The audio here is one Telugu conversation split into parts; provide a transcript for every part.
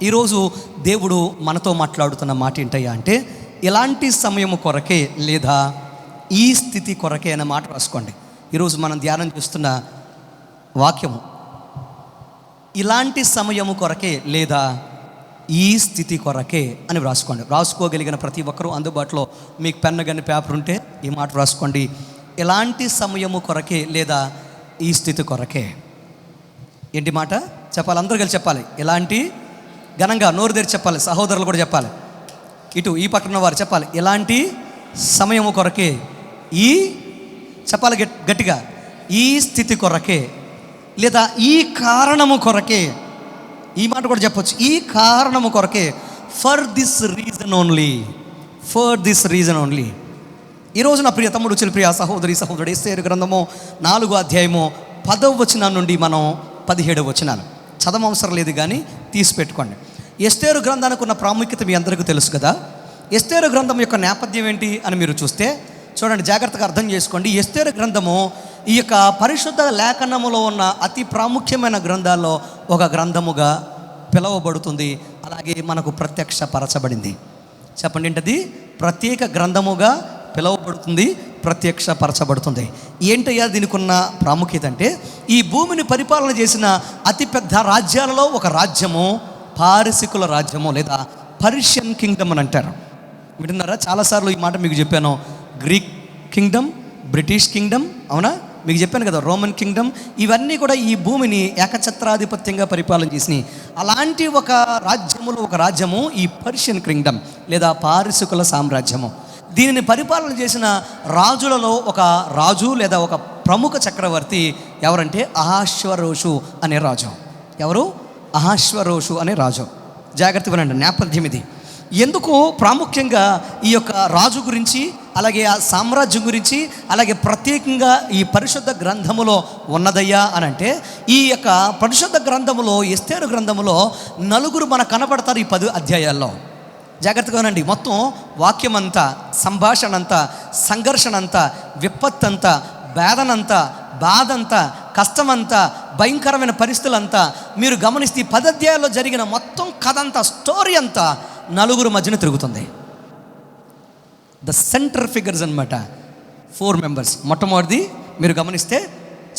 ఈరోజు దేవుడు మనతో మాట్లాడుతున్న మాట ఏంటయ్యా అంటే, ఇలాంటి సమయము కొరకే లేదా ఈ స్థితి కొరకే అనే మాట రాసుకోండి. ఈరోజు మనం ధ్యానం చేస్తున్న వాక్యము ఇలాంటి సమయము కొరకే లేదా ఈ స్థితి కొరకే అని రాసుకోండి. రాసుకోగలిగిన ప్రతి ఒక్కరూ అందుబాటులో మీకు పెన్ను కానీ పేపర్ ఉంటే ఈ మాట రాసుకోండి. ఇలాంటి సమయము కొరకే లేదా ఈ స్థితి కొరకే. ఏంటి మాట చెప్పాలి? అందరూ కలిసి చెప్పాలి. ఇలాంటి ఘనంగా నోరు తెరిచి చెప్పాలి. సహోదరులు కూడా చెప్పాలి. ఇటు ఈ పక్కన వారు చెప్పాలి. ఇలాంటి సమయము కొరకే, ఈ చెప్పాలి గట్టిగా, ఈ స్థితి కొరకే లేదా ఈ కారణము కొరకే. ఈ మాట కూడా చెప్పొచ్చు, ఈ కారణము కొరకే. For this reason only, for this reason only. ఈరోజు నా ప్రియ తమ్ముడు చిన్న ప్రియ సహోదరుడు ఎస్తేరు గ్రంథము 4వ అధ్యాయము 10వ వచనం నుండి మనం 17వ వచనాలు చదవవసరం లేదు, కానీ తీసి పెట్టుకోండి. ఎస్తేరు గ్రంథానికి ఉన్న ప్రాముఖ్యత మీ అందరికీ తెలుసు కదా. ఎస్తేరు గ్రంథం యొక్క నేపథ్యం ఏంటి అని మీరు చూస్తే చూడండి, జాగ్రత్తగా అర్థం చేసుకోండి. ఎస్తేరు గ్రంథము ఈ యొక్క పరిశుద్ధ లేఖనములో ఉన్న అతి ప్రాముఖ్యమైన గ్రంథాల్లో ఒక గ్రంథముగా పిలువబడుతుంది. అలాగే మనకు ప్రత్యక్షపరచబడింది. చెప్పండి ఏంటది? ప్రత్యేక గ్రంథముగా పిలువబడుతుంది, ప్రత్యక్షపరచబడుతుంది. ఏంటయ్యా దీనికి ఉన్న ప్రాముఖ్యత అంటే, ఈ భూమిని పరిపాలన చేసిన అతిపెద్ద రాజ్యాలలో ఒక రాజ్యము పారసికుల రాజ్యము లేదా పర్షియన్ కింగ్డమ్ అని అంటారు. వింటున్నారా? చాలాసార్లు ఈ మాట మీకు చెప్పాను. గ్రీక్ కింగ్డమ్, బ్రిటిష్ కింగ్డమ్, అవునా? మీకు చెప్పాను కదా, రోమన్ కింగ్డమ్. ఇవన్నీ కూడా ఈ భూమిని ఏకఛత్రాధిపత్యంగా పరిపాలన చేసినాయి. అలాంటి ఒక రాజ్యములో ఒక రాజ్యము ఈ పర్షియన్ కింగ్డమ్ లేదా పారసికుల సామ్రాజ్యము. దీనిని పరిపాలన చేసిన రాజులలో ఒక రాజు లేదా ఒక ప్రముఖ చక్రవర్తి ఎవరంటే అహాశ్వరోషు అనే రాజు. ఎవరు? అహాశ్వరోషు అనే రాజు. జాగ్రత్తగా వినండి, నేపథ్యం ఇది. ఎందుకు ప్రాముఖ్యంగా ఈ యొక్క రాజు గురించి, అలాగే ఆ సామ్రాజ్యం గురించి, అలాగే ప్రత్యేకంగా ఈ పరిశుద్ధ గ్రంథములో ఉన్నదయ్యా అని అంటే, ఈ యొక్క పరిశుద్ధ గ్రంథములో ఎస్తేరు గ్రంథములో నలుగురు మనకు కనపడతారు ఈ 10 అధ్యాయాల్లో. జాగ్రత్తగా వినండి. మొత్తం వాక్యం అంతా, సంభాషణ అంతా, సంఘర్షణ అంతా, విపత్తంతా, వేదనంతా, బాధంతా, కష్టమంతా, భయంకరమైన పరిస్థితులంతా మీరు గమనిస్తే 10 అధ్యాయాల్లో జరిగిన మొత్తం కథ అంతా, స్టోరీ అంతా నలుగురు మధ్యన తిరుగుతుంది. ద సెంటర్ ఫిగర్స్ అన్నమాట, 4 మెంబర్స్. మొట్టమొదటిది మీరు గమనిస్తే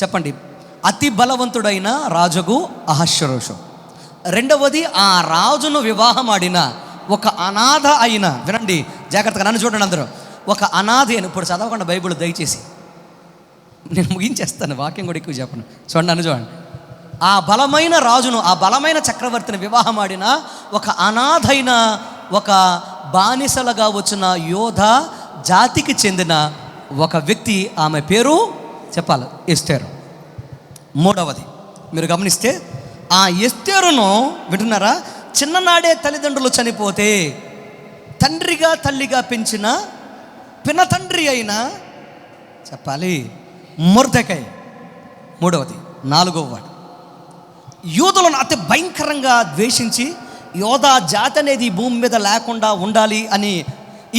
చెప్పండి, అతి బలవంతుడైన రాజుకు అహశ్వరోషు. రెండవది, ఆ రాజును వివాహం ఆడిన ఒక అనాథ అయిన, వినండి జాగ్రత్తగా, నన్ను చూడండి అందరూ, ఒక అనాథ అయిన, ఇప్పుడు చదవకుండా బైబిల్ దయచేసి, నేను ముగించేస్తాను, వాక్యం కూడా ఎక్కువ చెప్పను. చూడండి, నన్ను చూడండి. ఆ బలమైన రాజును, ఆ బలమైన చక్రవర్తిని వివాహం ఆడిన ఒక అనాథైన, ఒక బానిసలుగా వచ్చిన యోధ జాతికి చెందిన ఒక వ్యక్తి, ఆమె పేరు చెప్పాలి ఎస్తేరు. మూడవది మీరు గమనిస్తే, ఆ ఎస్తేరును వింటున్నారా, చిన్ననాడే తల్లిదండ్రులు చనిపోతే తండ్రిగా తల్లిగా పెంచిన పినతండ్రి అయిన చెప్పాలి మొర్దెకై. మూడవది. నాలుగవ వాడు, యూదులను అతి భయంకరంగా ద్వేషించి యోధా జాతి అనేది ఈ భూమి మీద లేకుండా ఉండాలి అని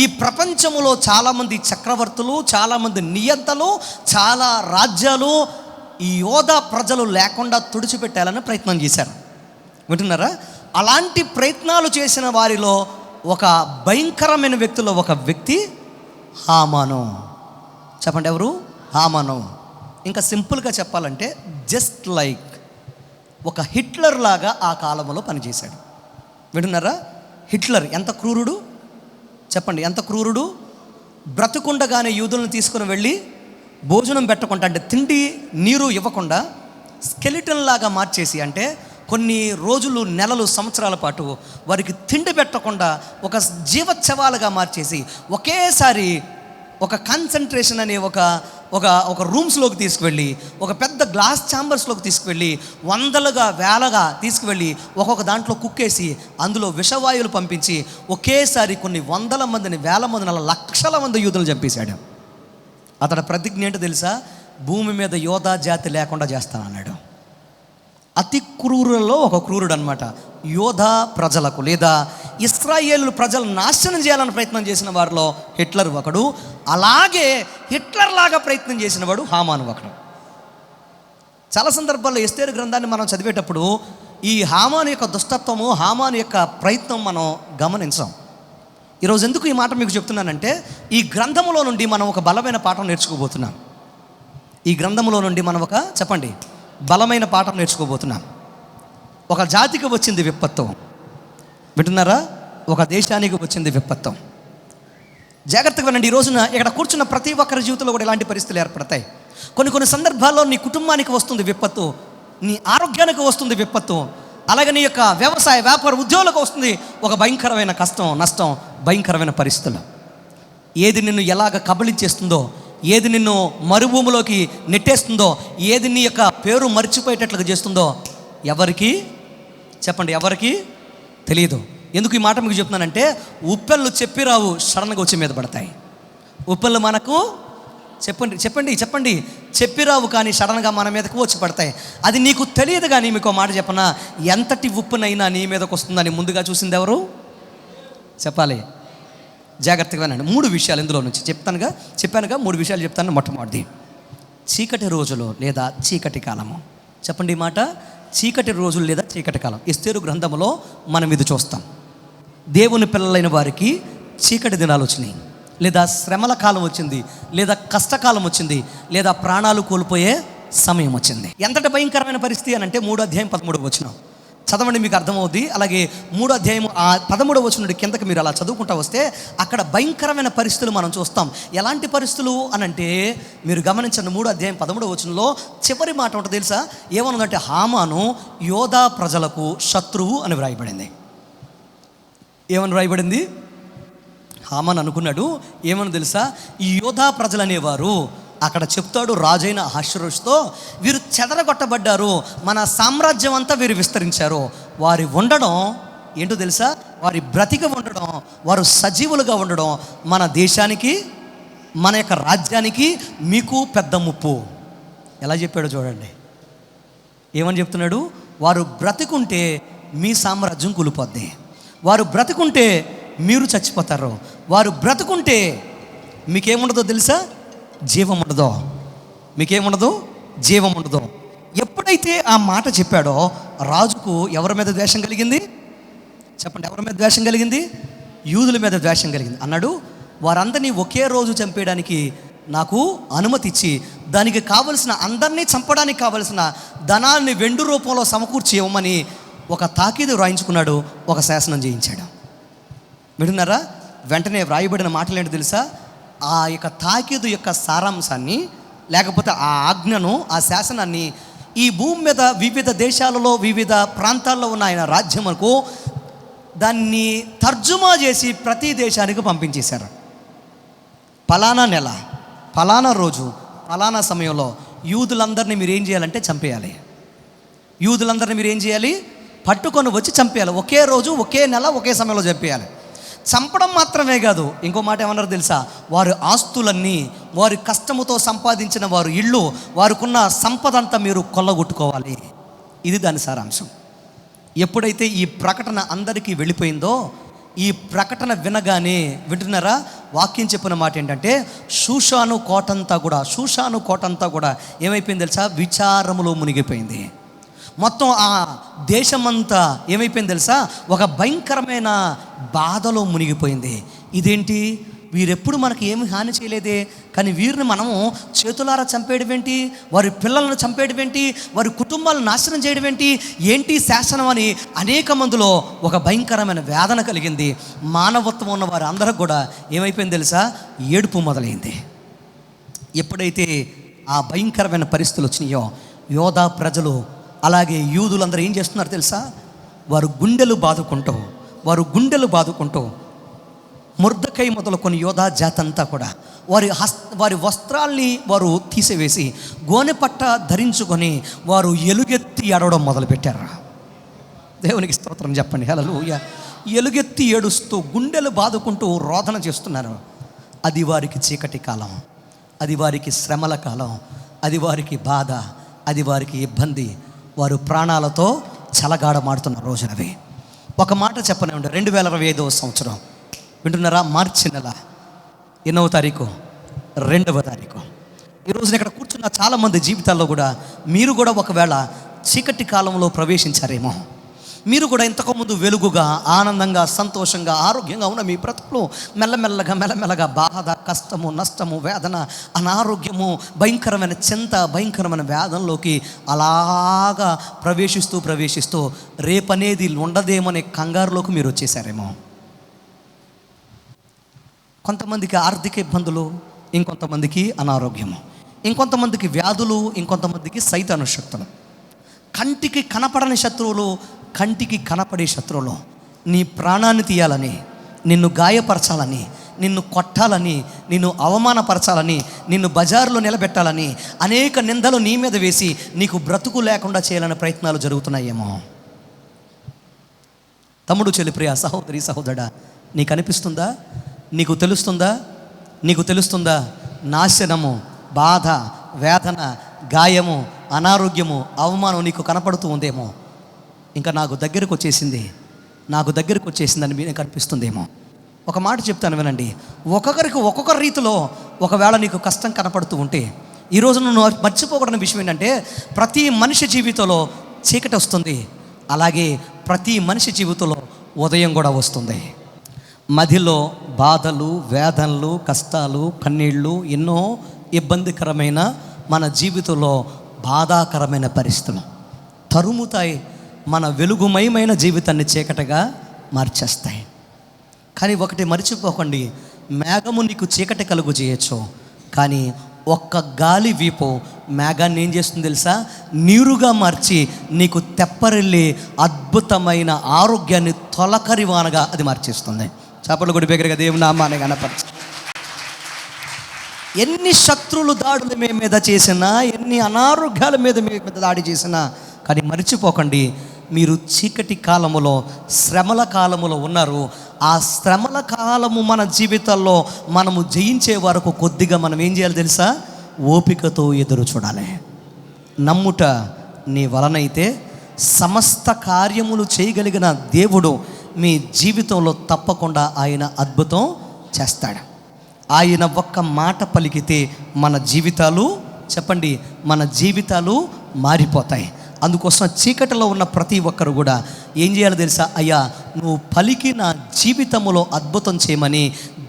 ఈ ప్రపంచంలో చాలామంది చక్రవర్తులు, చాలామంది నియంతలు, చాలా రాజ్యాలు ఈ యోధా ప్రజలు లేకుండా తుడిచిపెట్టాలని ప్రయత్నం చేశారు. వింటున్నారా? అలాంటి ప్రయత్నాలు చేసిన వారిలో ఒక భయంకరమైన వ్యక్తిలో ఒక వ్యక్తి హామాను. చెప్పండి ఎవరు? హామాను. ఇంకా సింపుల్గా చెప్పాలంటే జస్ట్ లైక్ ఒక హిట్లర్ లాగా ఆ కాలంలో పనిచేశాడు. వింటున్నారా? హిట్లర్ ఎంత క్రూరుడు చెప్పండి, ఎంత క్రూరుడు. బ్రతుకుండగానే యూదులను తీసుకుని వెళ్ళి భోజనం పెట్టకుండా, అంటే తిండి నీరు ఇవ్వకుండా స్కెలిటన్ లాగా మార్చేసి, అంటే కొన్ని రోజులు, నెలలు, సంవత్సరాల పాటు వారికి తిండి పెట్టకుండా ఒక జీవోత్సవాలుగా మార్చేసి ఒకేసారి ఒక కాన్సన్ట్రేషన్ అనే ఒక రూమ్స్లోకి తీసుకువెళ్ళి, ఒక పెద్ద గ్లాస్ ఛాంబర్స్లోకి తీసుకువెళ్ళి, వందలుగా వేలగా తీసుకువెళ్ళి ఒక్కొక్క దాంట్లో కుక్కేసి అందులో విషవాయువులు పంపించి ఒకేసారి కొన్ని వందల మందిని, వేల మందిని, అలా లక్షల మంది యూదులను చంపేశాడు. అతడి ప్రతిజ్ఞ ఏంటో తెలుసా? భూమి మీద యోధా జాతి లేకుండా చేస్తానన్నాడు. అతి క్రూరులలో ఒక క్రూరుడు అనమాట. యోధా ప్రజలకు లేదా ఇశ్రాయేలు ప్రజలు నాశనం చేయాలని ప్రయత్నం చేసిన వారిలో హిట్లర్ ఒకడు. అలాగే హిట్లర్ లాగా ప్రయత్నం చేసిన వాడు హామాను ఒకడు. చాలా సందర్భాల్లో ఎస్తేరు గ్రంథాన్ని మనం చదివేటప్పుడు ఈ హామాను యొక్క దుష్టత్వము, హామాను యొక్క ప్రయత్నం మనం గమనించాం. ఈరోజు ఎందుకు ఈ మాట మీకు చెప్తున్నానంటే, ఈ గ్రంథములో నుండి మనం ఒక బలమైన పాఠం నేర్చుకోబోతున్నాం. ఈ గ్రంథములో నుండి మనం ఒక బలమైన పాఠం నేర్చుకోబోతున్నాం. ఒక జాతికి వచ్చింది విపత్తు, వింటున్నారా? ఒక దేశానికి వచ్చింది విపత్తు. జాగ్రత్తగా వినండి. ఈ రోజున ఇక్కడ కూర్చున్న ప్రతి ఒక్కరి జీవితంలో కూడా ఇలాంటి పరిస్థితులు ఏర్పడతాయి. కొన్ని సందర్భాల్లో నీ కుటుంబానికి వస్తుంది విపత్తు, నీ ఆరోగ్యానికి వస్తుంది విపత్తు, అలాగే నీ యొక్క వ్యవసాయ వ్యాపార ఉద్యోగులకు వస్తుంది ఒక భయంకరమైన కష్టం, నష్టం, భయంకరమైన పరిస్థితులు. ఏది నిన్ను ఎలాగ కబళించేస్తుందో, ఏది నిన్ను మరుభూమిలోకి నెట్టేస్తుందో, ఏది నీ యొక్క పేరు మర్చిపోయేటట్లుగా చేస్తుందో ఎవరికి తెలియదు. ఎందుకు ఈ మాట మీకు చెప్తున్నానంటే, ఉప్పెళ్ళు చెప్పి రావు, సడన్గా వచ్చి మీద పడతాయి. ఉప్పెళ్ళు మనకు చెప్పండి చెప్పి రావు, కానీ సడన్గా మన మీదకు వచ్చి పడతాయి. అది నీకు తెలియదు. కానీ మీకు మాట చెప్పనా, ఎంతటి ఉప్పునైనా నీ మీదకు వస్తుందని ముందుగా చూసింది ఎవరు? చెప్పాలి. జాగ్రత్తగా వినండి. 3 విషయాలు ఇందులో నుంచి చెప్పానుగా 3 విషయాలు చెప్తాను. మొట్టమొదటిది, చీకటి రోజులు లేదా చీకటి కాలము. చెప్పండి ఈ మాట, చీకటి రోజులు లేదా చీకటి కాలం. ఎస్తేరు గ్రంథంలో మనం ఇది చూస్తాం. దేవుని పిల్లలైన వారికి చీకటి దినాలు వచ్చినాయి, లేదా శ్రమల కాలం వచ్చింది, లేదా కష్టకాలం వచ్చింది, లేదా ప్రాణాలు కోల్పోయే సమయం వచ్చింది. ఎంతటి భయంకరమైన పరిస్థితి అని అంటే 3వ అధ్యాయం 13వ వచనం చదవండి, మీకు అర్థమవుద్ది. అలాగే 3వ అధ్యాయం 13వ వచనం కిందకి మీరు అలా చదువుకుంటా వస్తే అక్కడ భయంకరమైన పరిస్థితులు మనం చూస్తాం. ఎలాంటి పరిస్థితులు అని అంటే మీరు గమనించండి. 3వ అధ్యాయం 13వ వచనంలో చివరి మాట ఉంటుంది తెలుసా? ఏమన్నదంటే, హామాను యోధా ప్రజలకు శత్రువు అని వ్రాయబడింది. ఏమని వ్రాయబడింది? హామాన్ అనుకున్నాడు ఏమని తెలుసా, ఈ యోధా ప్రజలు అనేవారు, అక్కడ చెప్తాడు రాజైన అహష్వేరోషుతో, వీరు చెదరగొట్టబడ్డారు, మన సామ్రాజ్యం అంతా వీరు విస్తరించారు. వారి ఉండడం ఏంటో తెలుసా, వారి బ్రతిక ఉండడం, వారు సజీవులుగా ఉండడం మన దేశానికి, మన యొక్క రాజ్యానికి మీకు పెద్ద ముప్పు. ఎలా చెప్పాడో చూడండి. ఏమని చెప్తున్నాడు? వారు బ్రతికుంటే మీ సామ్రాజ్యం కూలిపోద్ది, వారు బ్రతికుంటే మీరు చచ్చిపోతారు, వారు బ్రతుకుంటే మీకేముండదో తెలుసా? జీవం ఉండదు. మీకేముండదు? జీవం ఉండదు. ఎప్పుడైతే ఆ మాట చెప్పాడో రాజుకు ఎవరి మీద ద్వేషం కలిగింది? చెప్పండి, ఎవరి మీద ద్వేషం కలిగింది? యూదుల మీద ద్వేషం కలిగింది. అన్నాడు, వారందరినీ ఒకే రోజు చంపేయడానికి నాకు అనుమతి ఇచ్చి, దానికి కావలసిన అందరినీ చంపడానికి కావలసిన ధనాన్ని వెండి రూపంలో సమకూర్చి ఇవ్వమని ఒక తాకీదు వ్రాయించుకున్నాడు, ఒక శాసనం చేయించాడు. వింటున్నారా? వెంటనే వ్రాయబడిన మాటలు ఏంటో తెలుసా? ఆ యొక్క తాకీదు యొక్క సారాంశాన్ని, లేకపోతే ఆ ఆజ్ఞను, ఆ శాసనాన్ని ఈ భూమి మీద వివిధ దేశాలలో, వివిధ ప్రాంతాల్లో ఉన్న ఆయన రాజ్యములకు దాన్ని తర్జుమా చేసి ప్రతి దేశానికి పంపించేశారు. పలానా నెల, పలానా రోజు, పలానా సమయంలో యూదులందరినీ మీరు ఏం చేయాలంటే చంపేయాలి. యూదులందరినీ మీరు ఏం చేయాలి? పట్టుకొని వచ్చి చంపేయాలి. ఒకే రోజు, ఒకే నెల, ఒకే సమయంలో చంపేయాలి. చంపడం మాత్రమే కాదు, ఇంకో మాట ఏమన్నారు తెలుసా? వారి ఆస్తులన్నీ, వారి కష్టముతో సంపాదించిన వారి ఇళ్ళు, వారికున్న సంపద అంతా మీరు కొల్లగొట్టుకోవాలి. ఇది దాని సారాంశం. ఎప్పుడైతే ఈ ప్రకటన అందరికీ వెళ్ళిపోయిందో, ఈ ప్రకటన వినగానే, వింటున్నారా? వాక్యం చెప్పిన మాట ఏంటంటే, షూషాను కోటంతా కూడా ఏమైపోయింది తెలుసా? విచారములో మునిగిపోయింది. మొత్తం ఆ దేశమంతా ఏమైపోయింది తెలుసా? ఒక భయంకరమైన బాధలో మునిగిపోయింది. ఇదేంటి, వీరెప్పుడు మనకి ఏమి హాని చేయలేదే, కానీ వీరిని మనము చేతులారా చంపేయడం ఏంటి, వారి పిల్లలను చంపేయడం ఏంటి, వారి కుటుంబాలను నాశనం చేయడం ఏంటి శాసనం అని అనేక మందిలో ఒక భయంకరమైన వేదన కలిగింది. మానవత్వం ఉన్న వారు అందరికి కూడా ఏమైపోయింది తెలుసా? ఏడుపు మొదలైంది. ఎప్పుడైతే ఆ భయంకరమైన పరిస్థితులు వచ్చినాయో, యోధా ప్రజలు అలాగే యూదులందరూ ఏం చేస్తున్నారు తెలుసా? వారు గుండెలు బాదుకుంటూ మొర్దెకై మొదలుకొని యోధా జాతి అంతా కూడా వారి వస్త్రాల్ని వారు తీసివేసి గోనెపట్ట ధరించుకొని వారు ఎలుగెత్తి ఏడవడం మొదలుపెట్టారు. దేవునికి స్తోత్రం చెప్పండి, హల్లెలూయా. ఎలుగెత్తి ఏడుస్తూ, గుండెలు బాదుకుంటూ రోదన చేస్తున్నారు. అది వారికి చీకటి కాలం, అది వారికి శ్రమల కాలం, అది వారికి బాధ, అది వారికి ఇబ్బంది. వారు ప్రాణాలతో చలగాడమాడుతున్న రోజునవి. ఒక మాట చెప్పనే ఉండే, 2025వ సంవత్సరం, వింటున్నారా? మార్చి నెల 8వ తారీఖు, 2వ తారీఖు. ఈరోజున ఇక్కడ కూర్చున్న చాలామంది జీవితాల్లో కూడా మీరు కూడా ఒకవేళ చీకటి కాలంలో ప్రవేశించారేమో. మీరు కూడా ఇంతకుముందు వెలుగుగా, ఆనందంగా, సంతోషంగా, ఆరోగ్యంగా ఉన్న మీ బ్రతుకులు మెల్లమెల్లగా బాధ, కష్టము, నష్టము, వేదన, అనారోగ్యము, భయంకరమైన చింత, భయంకరమైన వేదనలోకి అలాగా ప్రవేశిస్తూ రేపనేది ఉండదేమనే కంగారులోకి మీరు వచ్చేసారేమో. కొంతమందికి ఆర్థిక ఇబ్బందులు, ఇంకొంతమందికి అనారోగ్యము, ఇంకొంతమందికి వ్యాధులు, ఇంకొంతమందికి సైతాను శక్తులు, కంటికి కనపడని శత్రువులు, కంటికి కనపడే శత్రువులు నీ ప్రాణాన్ని తీయాలని, నిన్ను గాయపరచాలని, నిన్ను కొట్టాలని, నిన్ను అవమానపరచాలని, నిన్ను బజారులో నిలబెట్టాలని, అనేక నిందలు నీ మీద వేసి నీకు బ్రతుకు లేకుండా చేయాలనే ప్రయత్నాలు జరుగుతున్నాయేమో. తమ్ముడు, చెల్లి, ప్రియ సహోదరి, సహోదరుడా, నీకు అనిపిస్తుందా? నీకు తెలుస్తుందా నాశనము, బాధ, వేదన, గాయము, అనారోగ్యము, అవమానం నీకు కనపడుతూ ఉందేమో. ఇంకా నాకు దగ్గరకు వచ్చేసిందని మీకు కనిపిస్తుందేమో. ఒక మాట చెప్తాను వినండి. ఒక్కొక్కరికి ఒక్కొక్క రీతిలో ఒకవేళ నీకు కష్టం కనపడుతూ ఉంటే, ఈరోజు నువ్వు మర్చిపోకూడని విషయం ఏంటంటే, ప్రతి మనిషి జీవితంలో చీకటి వస్తుంది, అలాగే ప్రతి మనిషి జీవితంలో ఉదయం కూడా వస్తుంది. మధ్యలో బాధలు, వేదనలు, కష్టాలు, కన్నీళ్ళు, ఎన్నో ఇబ్బందికరమైన మన జీవితంలో బాధాకరమైన పరిస్థితులు తరుముతాయి. మన వెలుగుమయమైన జీవితాన్ని చీకటిగా మార్చేస్తాయి. కానీ ఒకటి మర్చిపోకండి, మేఘము నీకు చీకటి కలుగు చేయొచ్చు, కానీ ఒక్క గాలి వీపు మేఘాన్ని ఏం చేస్తుంది తెలుసా? నీరుగా మార్చి నీకు తెప్పరిల్లి అద్భుతమైన ఆరోగ్యాన్ని తొలకరివానగా అది మార్చేస్తుంది. చేపలు గుడి దగ్గరగా దేవుని నామాన్ని కనపరచు. ఎన్ని శత్రువులు దాడులు మీ మీద చేసినా, ఎన్ని అనారోగ్యాల మీద మీ మీద దాడి చేసినా, కానీ మర్చిపోకండి, మీరు చీకటి కాలములో, శ్రమల కాలములో ఉన్నారు. ఆ శ్రమల కాలము మన జీవితాల్లో మనము జయించే వరకు కొద్దిగా మనం ఏం చేయాలి తెలుసా? ఓపికతో ఎదురు చూడాలి. నమ్ముట నీ వలనైతే సమస్త కార్యములు చేయగలిగిన దేవుడు మీ జీవితంలో తప్పకుండా ఆయన అద్భుతం చేస్తాడు. ఆయన ఒక్క మాట పలికితే మన జీవితాలు, చెప్పండి, మన జీవితాలు మారిపోతాయి. అందుకోసం చీకటిలో ఉన్న ప్రతి ఒక్కరు కూడా ఏం చేయాలో తెలుసా? అయ్యా, నువ్వు పలికి నా జీవితంలో అద్భుతం చేయమని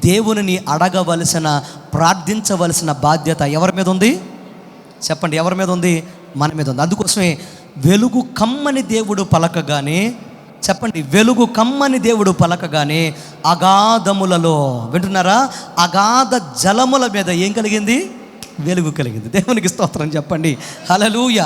దేవునిని అడగవలసిన, ప్రార్థించవలసిన బాధ్యత ఎవరి మీద ఉంది? చెప్పండి, ఎవరి మీద ఉంది? మన మీద ఉంది. అందుకోసమే వెలుగు కమ్మని దేవుడు పలకగానే, చెప్పండి, వెలుగు కమ్మని దేవుడు పలకగానే అగాధములలో, వింటున్నారా, అగాధ జలముల మీద ఏం కలిగింది? వెలుగు కలిగింది. దేవునికి స్తోత్రం చెప్పండి. హల్లెలూయా.